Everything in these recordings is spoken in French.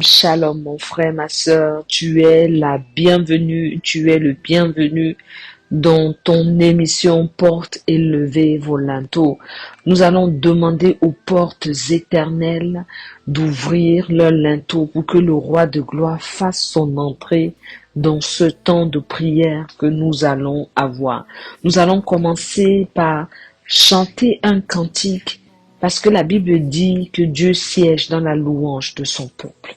Shalom mon frère, ma sœur, tu es la bienvenue, tu es le bienvenu dans ton émission Portes élevées Volanto. Nous allons demander aux portes éternelles d'ouvrir leur linteau pour que le roi de gloire fasse son entrée dans ce temps de prière que nous allons avoir. Nous allons commencer par chanter un cantique parce que la Bible dit que Dieu siège dans la louange de son peuple.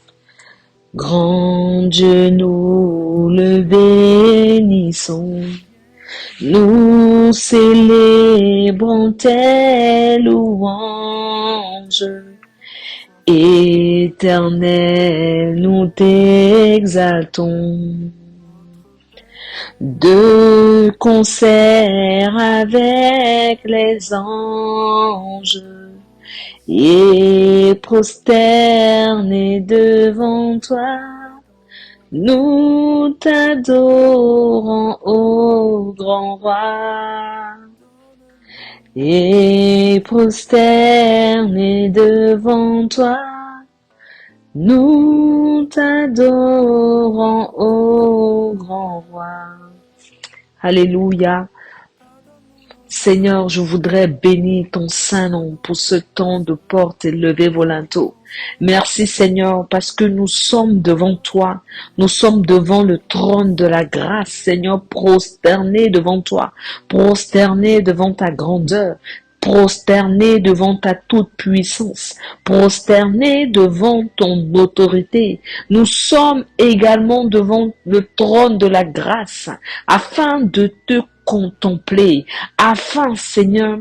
Grand Dieu, nous le bénissons, nous célébrons tes louanges. Éternel, nous t'exaltons. De concert avec les anges, et prosternés devant toi, nous t'adorons, ô grand roi. Et prosternés devant toi, nous t'adorons, ô grand roi. Alléluia. Seigneur, je voudrais bénir ton saint nom pour ce temps de portes élevées Volanto. Merci Seigneur parce que nous sommes devant toi, nous sommes devant le trône de la grâce, Seigneur, prosternés devant toi, prosternés devant ta grandeur, prosternés devant ta toute puissance, prosternés devant ton autorité. Nous sommes également devant le trône de la grâce afin de te contempler, afin, Seigneur,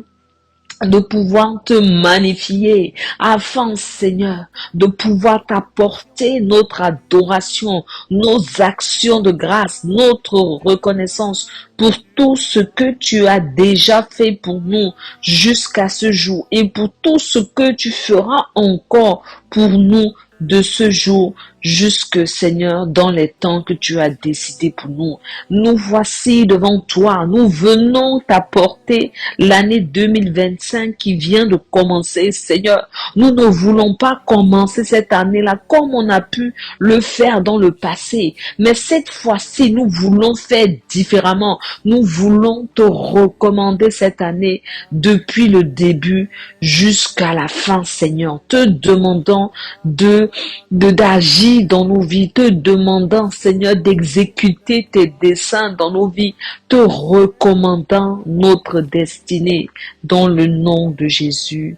de pouvoir te magnifier, afin, Seigneur, de pouvoir t'apporter notre adoration, nos actions de grâce, notre reconnaissance pour tout ce que tu as déjà fait pour nous jusqu'à ce jour et pour tout ce que tu feras encore pour nous de ce jour jusque, Seigneur, dans les temps que tu as décidé pour nous. Nous voici devant toi. Nous venons t'apporter l'année 2025 qui vient de commencer, Seigneur. Nous ne voulons pas commencer cette année-là comme on a pu le faire dans le passé. Mais cette fois-ci, nous voulons faire différemment. Nous voulons te recommander cette année depuis le début jusqu'à la fin, Seigneur. Te demandant d'agir dans nos vies, te demandant, Seigneur, d'exécuter tes desseins dans nos vies, te recommandant notre destinée dans le nom de Jésus.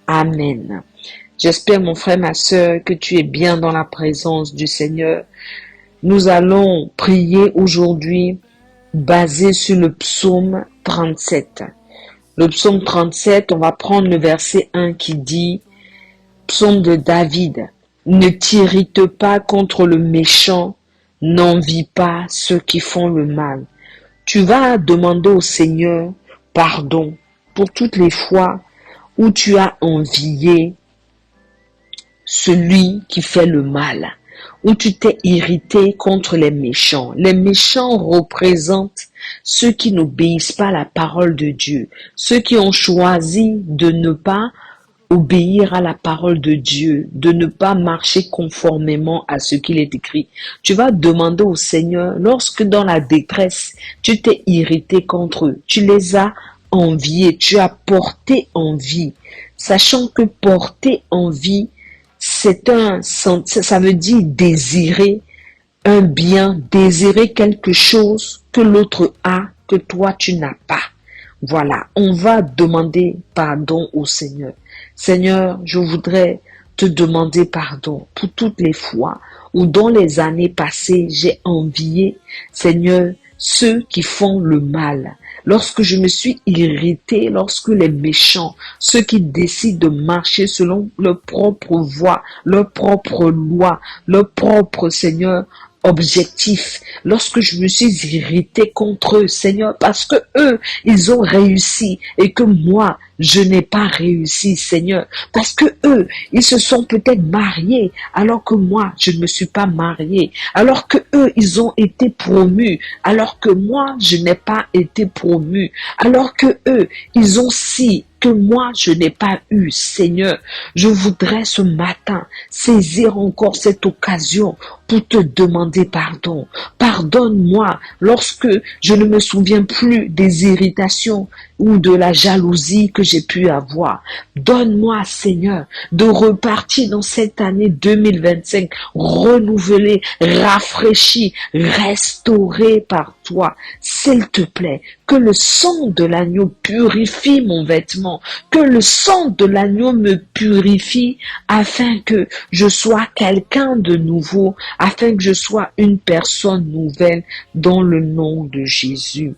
Amen. J'espère, mon frère, ma sœur, que tu es bien dans la présence du Seigneur. Nous allons prier aujourd'hui basé sur le psaume 37. Le psaume 37, on va prendre le verset 1 qui dit, psaume de David, ne t'irrite pas contre le méchant, n'envie pas ceux qui font le mal. Tu vas demander au Seigneur pardon pour toutes les fois où tu as envié celui qui fait le mal, où tu t'es irrité contre les méchants. Les méchants représentent ceux qui n'obéissent pas à la parole de Dieu, ceux qui ont choisi de ne pas obéir à la parole de Dieu, de ne pas marcher conformément à ce qu'il est écrit. Tu vas demander au Seigneur, lorsque dans la détresse, tu t'es irrité contre eux, tu les as enviés, tu as porté envie, sachant que porter envie, ça veut dire désirer un bien, désirer quelque chose que l'autre a, que toi tu n'as pas. Voilà, on va demander pardon au Seigneur. Seigneur, je voudrais te demander pardon pour toutes les fois où dans les années passées, j'ai envié, Seigneur, ceux qui font le mal. Lorsque je me suis irrité, lorsque les méchants, ceux qui décident de marcher selon leur propre voie, leur propre loi, leur propre, Seigneur, objectif, lorsque je me suis irrité contre eux, Seigneur, parce que eux, ils ont réussi et que moi, je n'ai pas réussi, Seigneur, parce que eux, ils se sont peut-être mariés alors que moi, je ne me suis pas marié, alors que eux, ils ont été promus, alors que moi, je n'ai pas été promu, alors que eux, ils ont ci que moi je n'ai pas eu. Seigneur, je voudrais ce matin saisir encore cette occasion pour te demander pardon. Pardonne-moi lorsque je ne me souviens plus des irritations ou de la jalousie que j'ai pu avoir. Donne-moi, Seigneur, de repartir dans cette année 2025, renouvelée, rafraîchie, restaurée par toi. S'il te plaît, que le sang de l'agneau purifie mon vêtement, que le sang de l'agneau me purifie afin que je sois quelqu'un de nouveau, afin que je sois une personne nouvelle dans le nom de Jésus.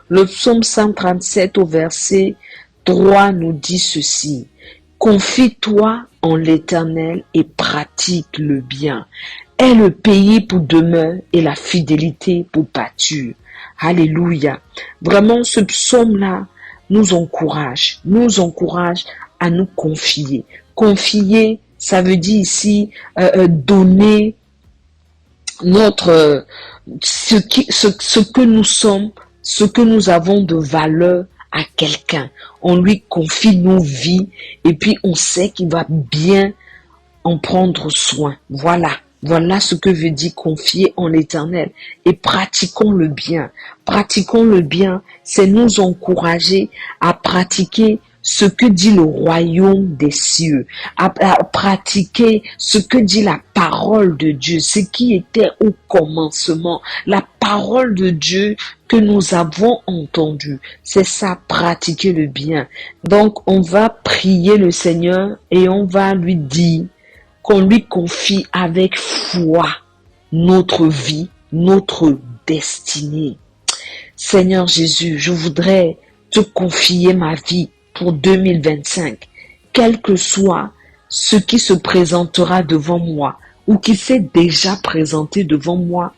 Le psaume 137 au verset 3 nous dit ceci: confie-toi en l'Éternel et pratique le bien. Aie le pays pour demeure et la fidélité pour pâture. Alléluia. Vraiment, ce psaume-là nous encourage à nous confier. Confier, ça veut dire ici donner notre ce que nous sommes, ce que nous avons de valeur à quelqu'un. On lui confie nos vies et puis on sait qu'il va bien en prendre soin. Voilà ce que veut dire confier en l'Éternel. Et pratiquons le bien. Pratiquons le bien, c'est nous encourager à pratiquer ce que dit le royaume des cieux, à pratiquer ce que dit la parole de Dieu, ce qui était au commencement, la parole de Dieu que nous avons entendue. C'est ça, pratiquer le bien. Donc, on va prier le Seigneur et on va lui dire qu'on lui confie avec foi notre vie, notre destinée. Seigneur Jésus, je voudrais te confier ma vie pour 2025, quel que soit ce qui se présentera devant moi ou qui s'est déjà présenté devant moi,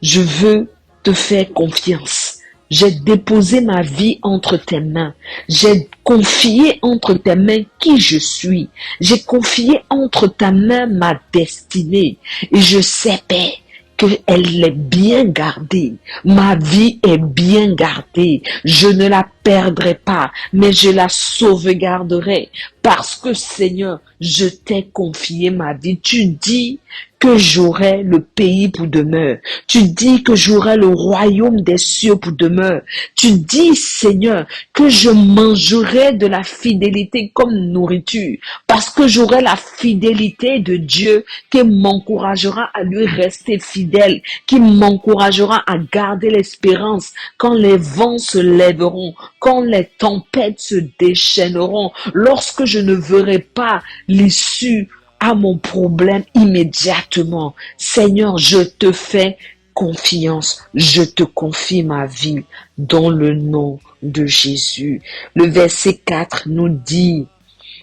je veux te faire confiance. J'ai déposé ma vie entre tes mains. J'ai confié entre tes mains qui je suis. J'ai confié entre ta main ma destinée. Et je sais, Père, qu'elle est bien gardée. Ma vie est bien gardée. Je ne la perdrai pas, mais je la sauvegarderai. Parce que, Seigneur, je t'ai confié ma vie. Tu dis que j'aurai le pays pour demeure. Tu dis que j'aurai le royaume des cieux pour demeure. Tu dis, Seigneur, que je mangerai de la fidélité comme nourriture, parce que j'aurai la fidélité de Dieu qui m'encouragera à lui rester fidèle, qui m'encouragera à garder l'espérance quand les vents se lèveront, quand les tempêtes se déchaîneront, lorsque je ne verrai pas l'issue à mon problème immédiatement. Seigneur, je te fais confiance, je te confie ma vie dans le nom de Jésus. Le verset 4 nous dit: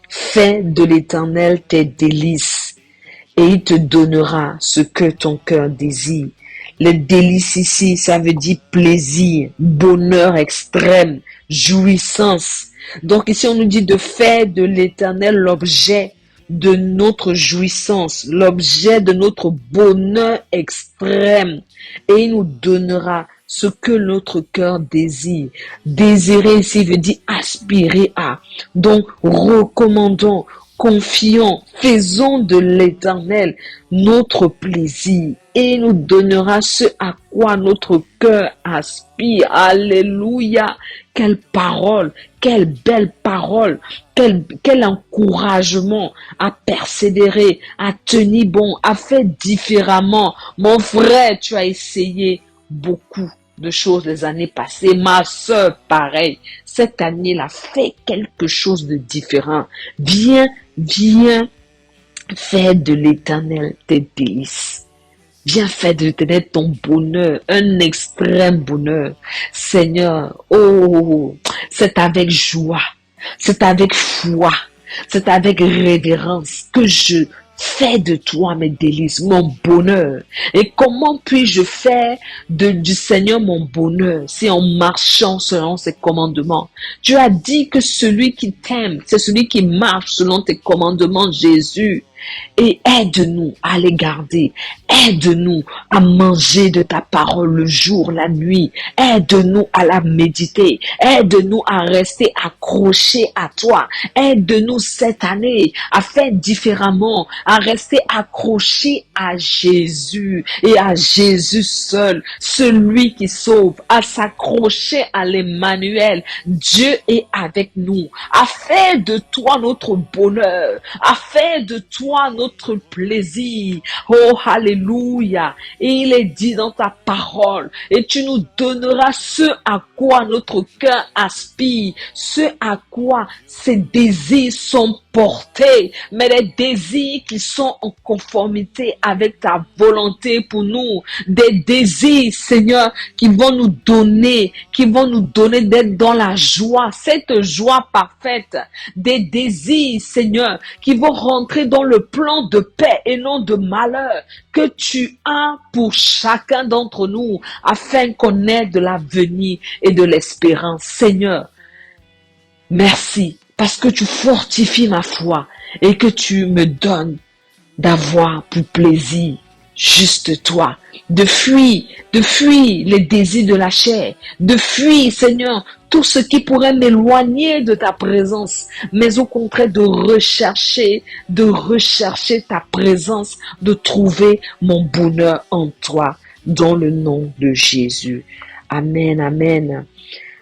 fais de l'Éternel tes délices et il te donnera ce que ton cœur désire. Les délices ici, ça veut dire plaisir, bonheur extrême, jouissance. Donc ici, on nous dit de faire de l'Éternel l'objet de notre jouissance, l'objet de notre bonheur extrême. Et il nous donnera ce que notre cœur désire. Désirer ici veut dire aspirer à. Donc, recommandons, confions, faisons de l'Éternel notre plaisir. Et il nous donnera ce à quoi notre cœur aspire. Alléluia! Quelle parole! Quelle belle parole! Quel encouragement à persévérer, à tenir bon, à faire différemment. Mon frère, tu as essayé beaucoup de choses les années passées. Ma sœur, pareil. Cette année-là, fais quelque chose de différent. Viens faire de l'Éternel tes délices. Viens faire de l'Éternel ton bonheur, un extrême bonheur. Seigneur, oh, c'est avec joie, c'est avec foi, c'est avec révérence que je fais de toi mes délices, mon bonheur. Et comment puis-je faire du Seigneur mon bonheur si en marchant selon ses commandements? Tu as dit que celui qui t'aime, c'est celui qui marche selon tes commandements, Jésus. et aide-nous à les garder. Aide-nous à manger de ta parole le jour, la nuit. Aide-nous à la méditer. Aide-nous à rester accrochés à toi. Aide-nous cette année à faire différemment, à rester accrochés à Jésus et à Jésus seul, celui qui sauve, à s'accrocher à l'Emmanuel. Dieu est avec nous, à faire de toi notre bonheur, à faire de toi notre plaisir. Oh, alléluia. Et il est dit dans ta parole, et tu nous donneras ce à quoi notre cœur aspire, ce à quoi ses désirs sont portés, mais des désirs qui sont en conformité avec ta volonté pour nous, des désirs, Seigneur, qui vont nous donner d'être dans la joie, cette joie parfaite, des désirs, Seigneur, qui vont rentrer dans le plan de paix et non de malheur que tu as pour chacun d'entre nous, afin qu'on ait de l'avenir et de l'espérance. Seigneur, merci, parce que tu fortifies ma foi et que tu me donnes d'avoir pour plaisir juste toi, de fuir les désirs de la chair, de fuir, Seigneur, tout ce qui pourrait m'éloigner de ta présence, mais au contraire de rechercher ta présence, de trouver mon bonheur en toi, dans le nom de Jésus. Amen, amen.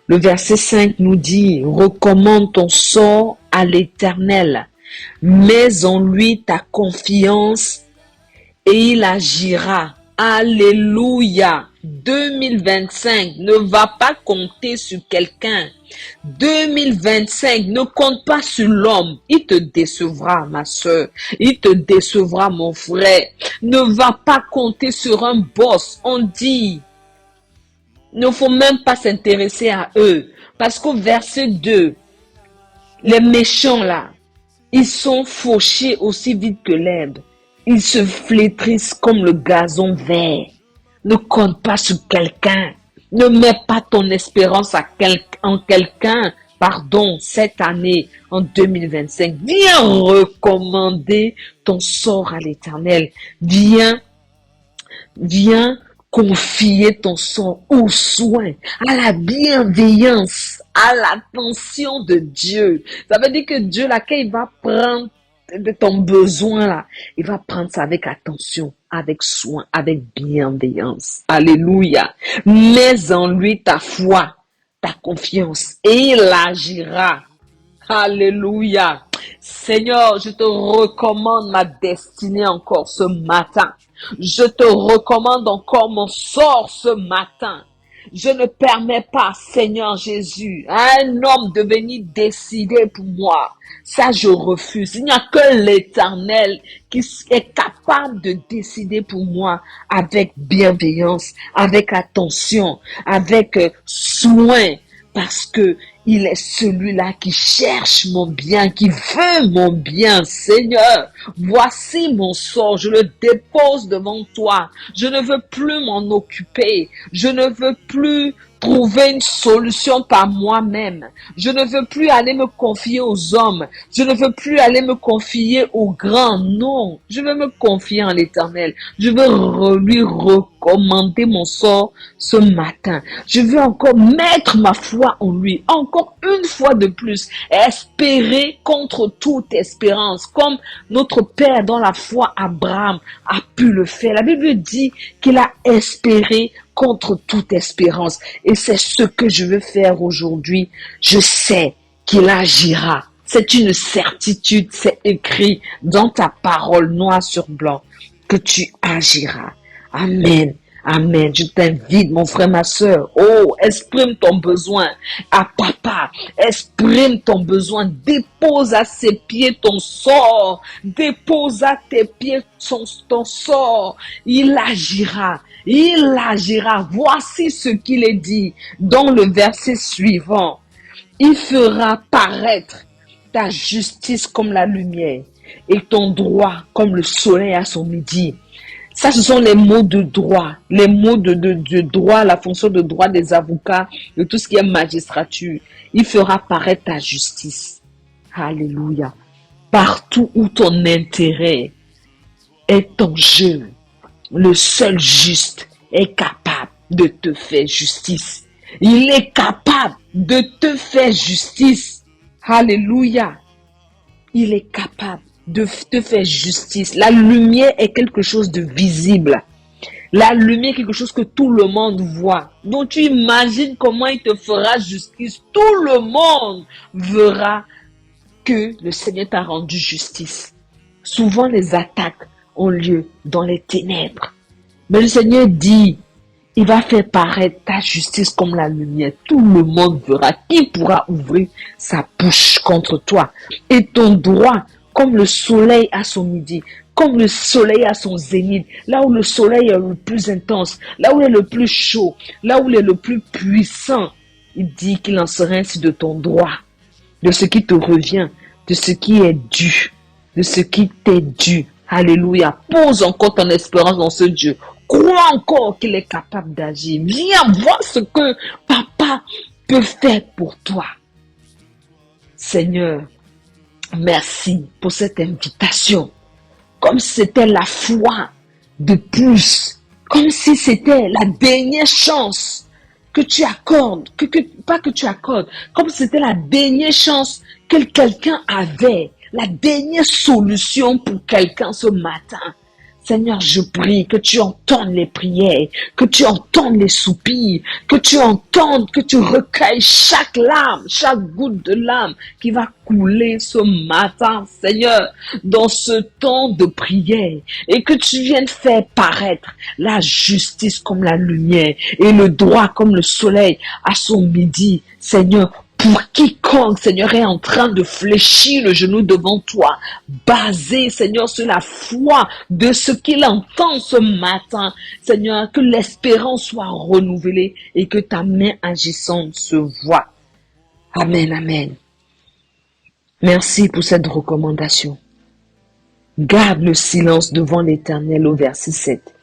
Le verset 5 nous dit, recommande ton sort à l'Éternel, mets en lui ta confiance et il agira. Alléluia. 2025 ne va pas compter sur quelqu'un. 2025 ne compte pas sur l'homme. Il te décevra, ma soeur. Il te décevra, mon frère. Ne va pas compter sur un boss. On dit, ne faut même pas s'intéresser à eux. Parce qu'au verset 2, les méchants là, ils sont fauchés aussi vite que l'herbe. Ils se flétrissent comme le gazon vert. Ne compte pas sur quelqu'un. Ne mets pas ton espérance en quelqu'un. Pardon, cette année, en 2025. Viens recommander ton sort à l'Éternel. Viens confier ton sort au soin, à la bienveillance, à l'attention de Dieu. Ça veut dire que Dieu, là, quand il va prendre de ton besoin, là, il va prendre ça avec attention, avec soin, avec bienveillance. Alléluia. Mets en lui ta foi, ta confiance, et il agira. Alléluia. Seigneur, je te recommande ma destinée encore ce matin. Je te recommande encore mon sort ce matin. Je ne permets pas, Seigneur Jésus, à un homme de venir décider pour moi. Ça, je refuse. Il n'y a que l'Éternel qui est capable de décider pour moi avec bienveillance, avec attention, avec soin, parce que il est celui-là qui cherche mon bien, qui veut mon bien. Seigneur, voici mon sort, je le dépose devant toi. Je ne veux plus m'en occuper. Je ne veux plus trouver une solution par moi-même. Je ne veux plus aller me confier aux hommes. Je ne veux plus aller me confier aux grands. Non, je veux me confier en l'Éternel. Je veux lui recommander mon sort ce matin. Je veux encore mettre ma foi en lui. Encore une fois de plus, espérer contre toute espérance, comme notre Père dans la foi Abraham a pu le faire. La Bible dit qu'il a espéré contre toute espérance. Et c'est ce que je veux faire aujourd'hui. Je sais qu'il agira. C'est une certitude, c'est écrit dans ta parole noir sur blanc que tu agiras. Amen. Amen. Je t'invite, mon frère, ma soeur. Oh, exprime ton besoin à papa. Exprime ton besoin. Dépose à ses pieds ton sort. Dépose à tes pieds ton sort. Il agira. Il agira. Voici ce qu'il est dit dans le verset suivant. Il fera paraître ta justice comme la lumière et ton droit comme le soleil à son midi. Ça, ce sont les mots de droit, les mots de droit, la fonction de droit des avocats, de tout ce qui est magistrature. Il fera paraître ta justice. Alléluia. Partout où ton intérêt est en jeu, le seul juste est capable de te faire justice. Il est capable de te faire justice. Alléluia. Il est capable de te faire justice. La lumière est quelque chose de visible. La lumière est quelque chose que tout le monde voit. Donc tu imagines comment il te fera justice. Tout le monde verra que le Seigneur t'a rendu justice. Souvent les attaques ont lieu dans les ténèbres. Mais le Seigneur dit, il va faire paraître ta justice comme la lumière. Tout le monde verra. Qui pourra ouvrir sa bouche contre toi? Et ton droit, comme le soleil à son midi, comme le soleil à son zénith, là où le soleil est le plus intense, là où il est le plus chaud, là où il est le plus puissant, il dit qu'il en sera ainsi de ton droit, de ce qui te revient, de ce qui est dû, de ce qui t'est dû. Alléluia. Pose encore ton espérance dans ce Dieu. Crois encore qu'il est capable d'agir. Viens voir ce que papa peut faire pour toi. Seigneur, merci pour cette invitation. Comme si c'était la foi de plus. Comme si c'était la dernière chance que tu accordes. Pas que tu accordes. Comme si c'était la dernière chance que quelqu'un avait. La dernière solution pour quelqu'un ce matin. Seigneur, je prie que tu entendes les prières, que tu entendes les soupirs, que tu entendes, que tu recueilles chaque larme, chaque goutte de larme qui va couler ce matin, Seigneur, dans ce temps de prière, et que tu viennes faire paraître la justice comme la lumière et le droit comme le soleil à son midi, Seigneur. Pour quiconque, Seigneur, est en train de fléchir le genou devant toi, basé, Seigneur, sur la foi de ce qu'il entend ce matin, Seigneur, que l'espérance soit renouvelée et que ta main agissante se voie. Amen, amen. Merci pour cette recommandation. Garde le silence devant l'Éternel au verset 7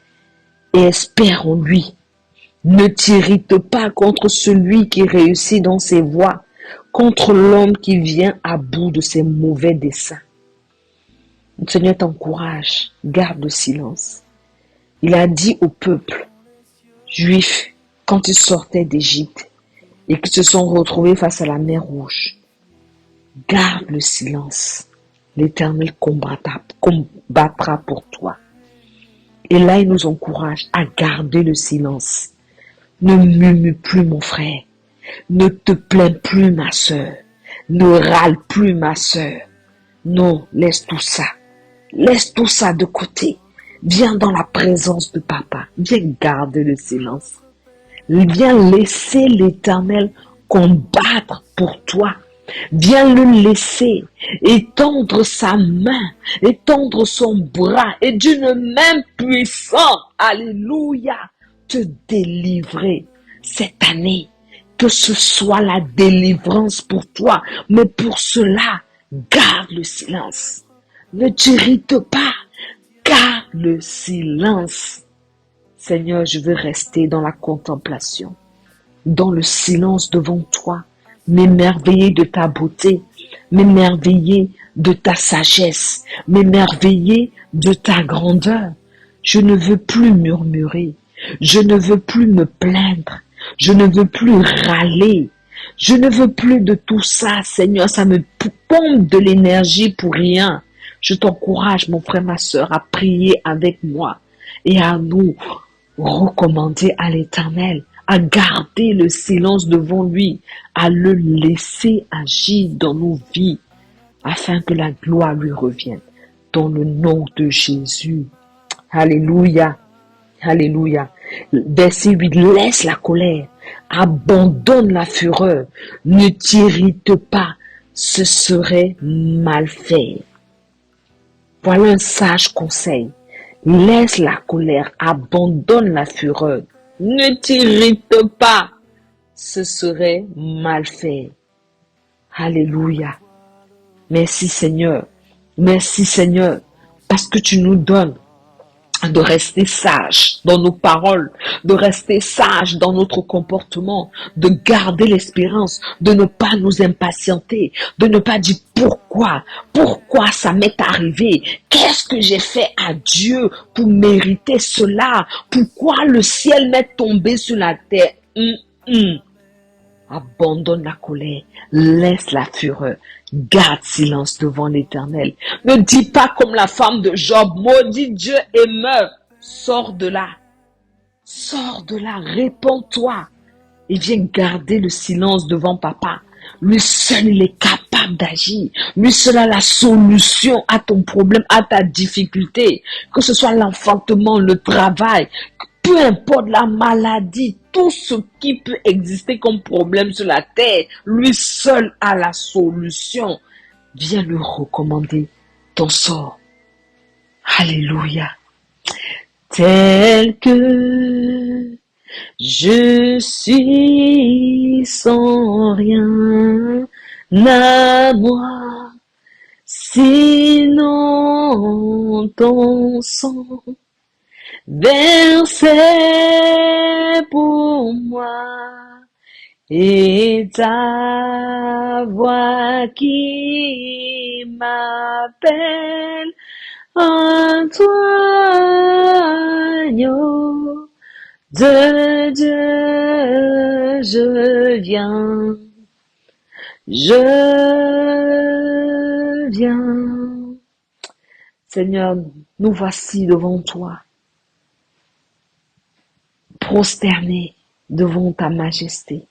et espère en lui. Ne t'irrite pas contre celui qui réussit dans ses voies, contre l'homme qui vient à bout de ses mauvais desseins. Le Seigneur t'encourage, garde le silence. Il a dit au peuple juif, quand ils sortaient d'Égypte et qu'ils se sont retrouvés face à la mer Rouge, garde le silence. L'Éternel combattra pour toi. Et là, il nous encourage à garder le silence. Ne murmure plus, mon frère. Ne te plains plus, ma sœur. Ne râle plus, ma sœur. Non, laisse tout ça. Laisse tout ça de côté. Viens dans la présence de papa. Viens garder le silence. Viens laisser l'Éternel combattre pour toi. Viens le laisser étendre sa main, étendre son bras et d'une main puissante, alléluia, te délivrer cette année. Que ce soit la délivrance pour toi, mais pour cela, garde le silence. Ne t'irrite pas, garde le silence. Seigneur, je veux rester dans la contemplation, dans le silence devant toi, m'émerveiller de ta beauté, m'émerveiller de ta sagesse, m'émerveiller de ta grandeur. Je ne veux plus murmurer, je ne veux plus me plaindre, je ne veux plus râler, je ne veux plus de tout ça, Seigneur, ça me pompe de l'énergie pour rien. Je t'encourage, mon frère, ma soeur, à prier avec moi et à nous recommander à l'Éternel, à garder le silence devant lui, à le laisser agir dans nos vies, afin que la gloire lui revienne. Dans le nom de Jésus. Alléluia. Alléluia. Verset 8. Laisse la colère. Abandonne la fureur. Ne t'irrite pas. Ce serait mal fait. Voilà un sage conseil. Laisse la colère. Abandonne la fureur. Ne t'irrite pas. Ce serait mal fait. Alléluia. Merci Seigneur. Merci Seigneur. Parce que tu nous donnes de rester sage dans nos paroles, de rester sage dans notre comportement, de garder l'espérance, de ne pas nous impatienter, de ne pas dire pourquoi ça m'est arrivé, qu'est-ce que j'ai fait à Dieu pour mériter cela, pourquoi le ciel m'est tombé sur la terre. Abandonne la colère, laisse la fureur, garde silence devant l'Éternel. Ne dis pas comme la femme de Job, maudit Dieu et meurs. Sors de là, répands-toi et viens garder le silence devant papa. Lui seul, il est capable d'agir. Lui seul a la solution à ton problème, à ta difficulté. Que ce soit l'enfantement, le travail, peu importe la maladie, tout ce qui peut exister comme problème sur la terre, lui seul a la solution. Viens lui recommander ton sort. Alléluia. Tel que je suis sans rien à moi, sinon ton sang versé pour moi et ta voix qui m'appelle en toi, agneau de Dieu, je viens. Seigneur, nous voici devant toi, prosternés devant ta majesté.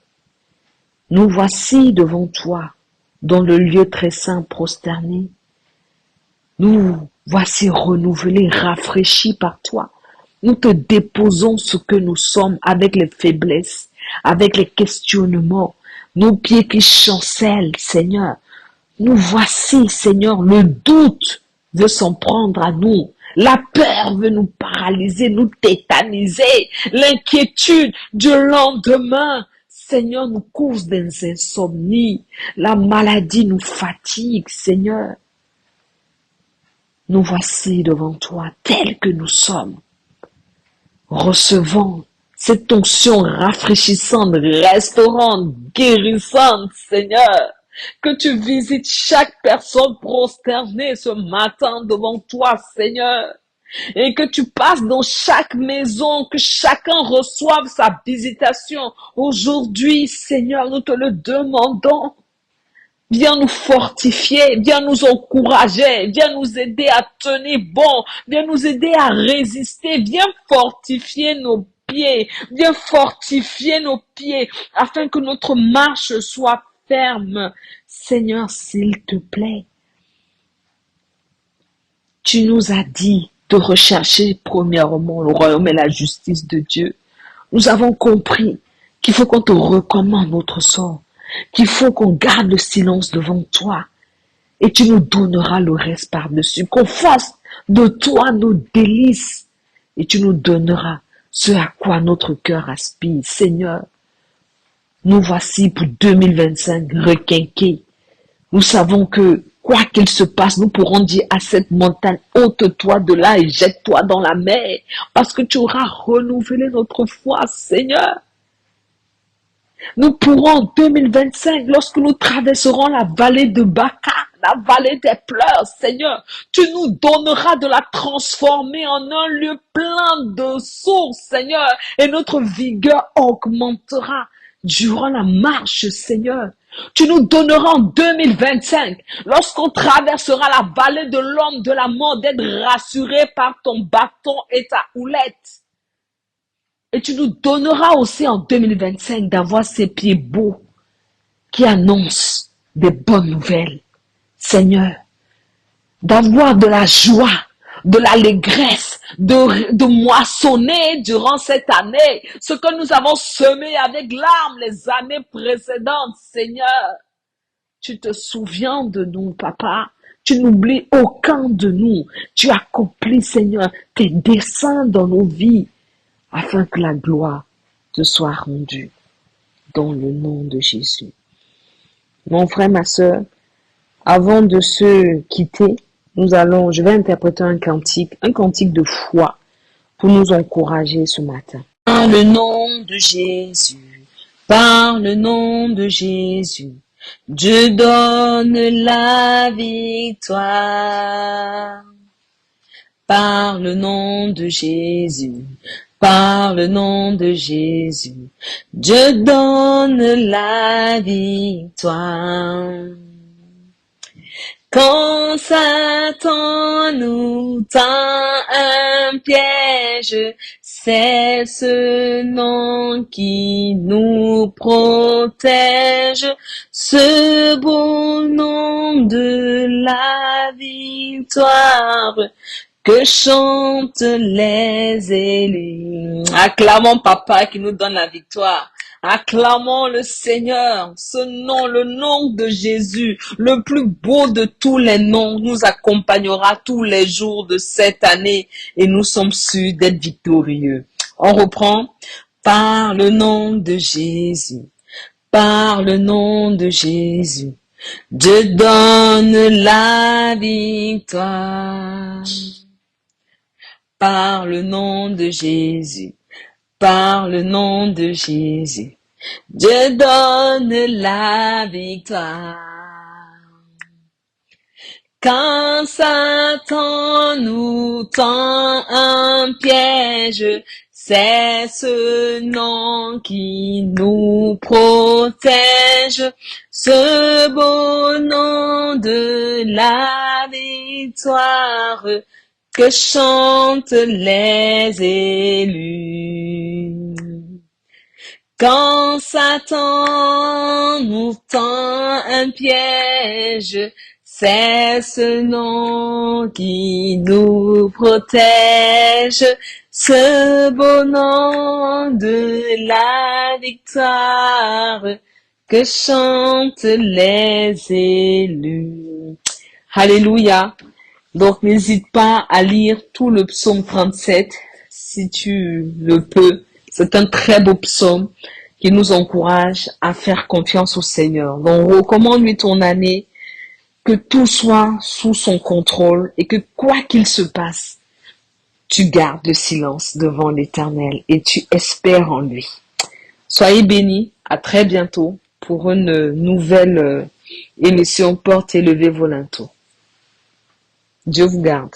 Nous voici devant toi, dans le lieu très saint prosterné. Nous voici renouvelés, rafraîchis par toi. Nous te déposons ce que nous sommes avec les faiblesses, avec les questionnements, nos pieds qui chancellent, Seigneur. Nous voici, Seigneur, le doute veut s'en prendre à nous. La peur veut nous paralyser, nous tétaniser. L'inquiétude du lendemain, Seigneur, nous cause des insomnies. La maladie nous fatigue, Seigneur. Nous voici devant toi, tels que nous sommes. Recevons cette onction rafraîchissante, restaurante, guérissante, Seigneur. Que tu visites chaque personne prosternée ce matin devant toi, Seigneur. Et que tu passes dans chaque maison, que chacun reçoive sa visitation. Aujourd'hui, Seigneur, nous te le demandons. Viens nous fortifier, viens nous encourager, viens nous aider à tenir bon, viens nous aider à résister, viens fortifier nos pieds, viens fortifier nos pieds afin que notre marche soit ferme. Seigneur, s'il te plaît, tu nous as dit de rechercher premièrement le royaume et la justice de Dieu. Nous avons compris qu'il faut qu'on te recommande notre sort, qu'il faut qu'on garde le silence devant toi et tu nous donneras le reste par-dessus, qu'on fasse de toi nos délices et tu nous donneras ce à quoi notre cœur aspire. Seigneur, nous voici pour 2025 requinqués. Nous savons que quoi qu'il se passe, nous pourrons dire à cette montagne, ôte-toi de là et jette-toi dans la mer, parce que tu auras renouvelé notre foi, Seigneur. Nous pourrons en 2025, lorsque nous traverserons la vallée de Baca, la vallée des pleurs, Seigneur, tu nous donneras de la transformer en un lieu plein de sources, Seigneur, et notre vigueur augmentera durant la marche, Seigneur. Tu nous donneras en 2025, lorsqu'on traversera la vallée de l'homme de la mort, d'être rassuré par ton bâton et ta houlette. Et tu nous donneras aussi en 2025 d'avoir ces pieds beaux qui annoncent des bonnes nouvelles. Seigneur, d'avoir de la joie, de l'allégresse, de moissonner durant cette année ce que nous avons semé avec larmes les années précédentes. Seigneur, tu te souviens de nous, Papa. Tu n'oublies aucun de nous. Tu accomplis, Seigneur, tes desseins dans nos vies, afin que la gloire te soit rendue dans le nom de Jésus. Mon frère, ma sœur, avant de se quitter, je vais interpréter un cantique de foi. pour nous encourager ce matin. Par le nom de Jésus, par le nom de Jésus, Dieu donne la victoire. Par le nom de Jésus, par le nom de Jésus, Dieu donne la victoire. Quand Satan nous tend un piège, c'est ce nom qui nous protège, ce beau nom de la victoire que chantent les élus. Acclamons Papa qui nous donne la victoire. Acclamons le Seigneur, ce nom, le nom de Jésus, le plus beau de tous les noms, nous accompagnera tous les jours de cette année et nous sommes sûrs d'être victorieux. On reprend par le nom de Jésus, par le nom de Jésus, Dieu donne la victoire. Par le nom de Jésus, par le nom de Jésus, Dieu donne la victoire. Quand Satan nous tend un piège, c'est ce nom qui nous protège, ce beau nom de la victoire que chantent les élus. Quand Satan nous tend un piège, c'est ce nom qui nous protège, ce beau nom de la victoire que chantent les élus. Alléluia. Donc, n'hésite pas à lire tout le psaume 37 si tu le peux. C'est un très beau psaume qui nous encourage à faire confiance au Seigneur. Donc, recommande-lui ton année, que tout soit sous son contrôle et que quoi qu'il se passe, tu gardes le silence devant l'Éternel et tu espères en lui. Soyez bénis. À très bientôt pour une nouvelle émission Porte et levez vos linteaux. Dieu vous garde.